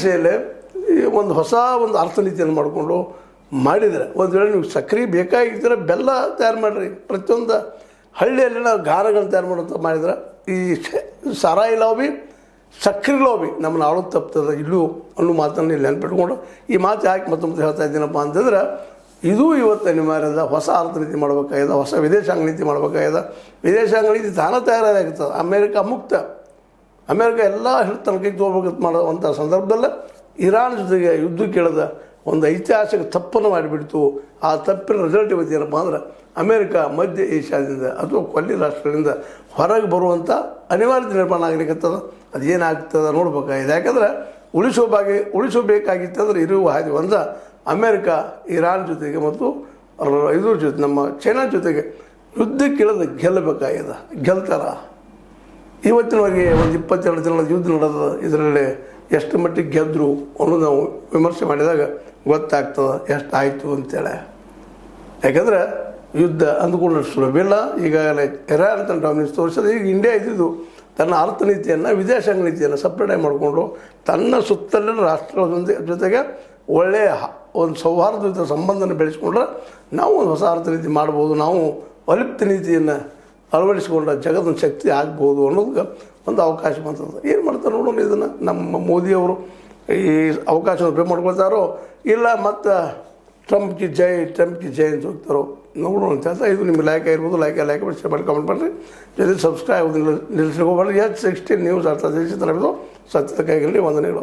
ಭಾಷೆಯಲ್ಲೇ ಒಂದು ಹೊಸ ಒಂದು ಅರ್ಥನೀತಿಯನ್ನು ಮಾಡಿಕೊಂಡು ಮಾಡಿದರೆ, ಒಂದು ವೇಳೆ ನೀವು ಸಕ್ಕರೆ ಬೇಕಾಗಿದ್ದರೆ ಬೆಲ್ಲ ತಯಾರು ಮಾಡಿರಿ. ಪ್ರತಿಯೊಂದು ಹಳ್ಳಿಯಲ್ಲಿ ನಾವು ಗಾರಗಳನ್ನು ತಯಾರು ಮಾಡೋಂಥ ಮಾಡಿದ್ರೆ ಈ ಸಾರಾಯಿ ಲಾಬಿ ಸಕ್ಕರೆ ಲಾಬಿ ನಮ್ಮನ್ನು ಆಳೋದು ತಪ್ತದೆ ಇಲ್ಲೂ ಅನ್ನೋ ಮಾತನ್ನು ಇಲ್ಲಿ ನೆನ್ಪಿಟ್ಕೊಂಡು ಈ ಮಾತು ಯಾಕೆ ಮತ್ತೊಮ್ಮೆ ಹೇಳ್ತಾ ಇದ್ದೀನಪ್ಪ ಅಂತಂದ್ರೆ, ಇದು ಇವತ್ತು ಅನಿವಾರ್ಯದ ಹೊಸ ಅರ್ಥನೀತಿ ಮಾಡಬೇಕಾಗಿದೆ, ಹೊಸ ವಿದೇಶಾಂಗ ನೀತಿ ಮಾಡಬೇಕಾಗಿದೆ. ವಿದೇಶಾಂಗ ನೀತಿ ತಾನೇ ತಯಾರಾಗ್ತದೆ. ಅಮೇರಿಕ ಎಲ್ಲ ತನಕ ತೊಗೋಬೇಕಂತ ಮಾಡುವಂಥ ಸಂದರ್ಭದಲ್ಲೇ ಇರಾನ್ ಜೊತೆಗೆ ಯುದ್ಧಕ್ಕೆ ಇಳಿದ ಒಂದು ಐತಿಹಾಸಿಕ ತಪ್ಪನ್ನು ಮಾಡಿಬಿಡ್ತು. ಆ ತಪ್ಪಿನ ರಿಸಲ್ಟ್ ಇವತ್ತು ಏನಪ್ಪ ಅಂದ್ರೆ ಅಮೇರಿಕ ಮಧ್ಯ ಏಷ್ಯಾದಿಂದ ಅಥವಾ ಕೊಲ್ಲಿ ರಾಷ್ಟ್ರಗಳಿಂದ ಹೊರಗೆ ಬರುವಂಥ ಅನಿವಾರ್ಯತೆ ನಿರ್ಮಾಣ ಆಗಲಿಕ್ಕತ್ತದ. ಅದೇನಾಗ್ತದೆ ನೋಡ್ಬೇಕಾಗಿದೆ. ಯಾಕಂದ್ರೆ ಉಳಿಸಬೇಕಾಗಿತ್ತಂದ್ರೆ ಇರುವ ಹಾಗೆ ಒಂದು ಅಮೇರಿಕ ಇರಾನ್ ಜೊತೆಗೆ ಮತ್ತು ಇದ್ರ ಜೊತೆ ನಮ್ಮ ಚೈನಾ ಜೊತೆಗೆ ಯುದ್ಧಕ್ಕೆ ಇಳಿದ ಗೆಲ್ಲಬೇಕಾಗಿದೆ. ಗೆಲ್ತಾರ? ಇವತ್ತಿನವರೆಗೆ ಒಂದು 22 ದಿನದ ಯುದ್ಧ ನಡೆದ, ಇದರಲ್ಲಿ ಎಷ್ಟು ಮಟ್ಟಿಗೆ ಗೆದ್ದರು ಅನ್ನೋದು ನಾವು ವಿಮರ್ಶೆ ಮಾಡಿದಾಗ ಗೊತ್ತಾಗ್ತದೆ ಎಷ್ಟಾಯಿತು ಅಂತೇಳಿ. ಯಾಕಂದರೆ ಯುದ್ಧ ಅಂದ್ಕೊಂಡಷ್ಟು ಸುಲಭವಿಲ್ಲ. ಈಗಾಗಲೇ ಇರಾನ್ ತನ್ನ ಡಾಮಿನೆನ್ಸ್ ತೋರಿಸಿದ್ರೆ ಈಗ ಇಂಡಿಯಾ ಇದ್ದಿದ್ದು ತನ್ನ ಅರ್ಥನೀತಿಯನ್ನು ವಿದೇಶಾಂಗ ನೀತಿಯನ್ನು ಸಪ್ರೇಟಾಗಿ ಮಾಡಿಕೊಂಡು ತನ್ನ ಸುತ್ತಲಿನ ರಾಷ್ಟ್ರಗಳ ಜೊತೆಗೆ ಒಳ್ಳೆಯ ಒಂದು ಸೌಹಾರ್ದಯುತ ಸಂಬಂಧನ ಬೆಳೆಸ್ಕೊಂಡ್ರೆ ನಾವು ಒಂದು ಹೊಸ ಅರ್ಥನೀತಿ ಮಾಡ್ಬೋದು, ನಾವು ಅಲಿಪ್ತ ನೀತಿಯನ್ನು ಅಳವಡಿಸಿಕೊಂಡ ಜಗತ್ತಿನ ಶಕ್ತಿ ಆಗ್ಬೋದು ಅನ್ನೋದಕ್ಕೆ ಒಂದು ಅವಕಾಶ ಬಂತದೆ. ಏನು ಮಾಡ್ತಾರೆ ನೋಡೋಣ. ಇದನ್ನು ನಮ್ಮ ಮೋದಿಯವರು ಈ ಅವಕಾಶವನ್ನು ಉಪಯೋಗ ಮಾಡ್ಕೊಳ್ತಾರೋ ಇಲ್ಲ ಮತ್ತು ಟ್ರಂಪ್ ಕಿ ಜೈ ಅಂತ ಹೋಗ್ತಾರೋ ನೋಡೋಣ ಅಂತ ಹೇಳ್ತಾ, ಇದು ನಿಮಗೆ ಲೈಕ್ ಆಗಿರ್ಬೋದು. ಲೈಕ್ ಮಾಡಿ ಕಮೆಂಟ್ ಮಾಡಿರಿ. ಜೊತೆ ಸಬ್ಸ್ಕ್ರೈಬ್ ನಿಲ್ಲಿಸ್ಲಿಕ್ಕೆ ಹೋಗ್ಬಾರ್ದು. H16 ನ್ಯೂಸ್ ಅರ್ಥ ತಿಳಿಸಿ ತರಬೇಕು. ಸತ್ಯದ ಕೈಗಳಲ್ಲಿ ವಂದನೆಗಳು.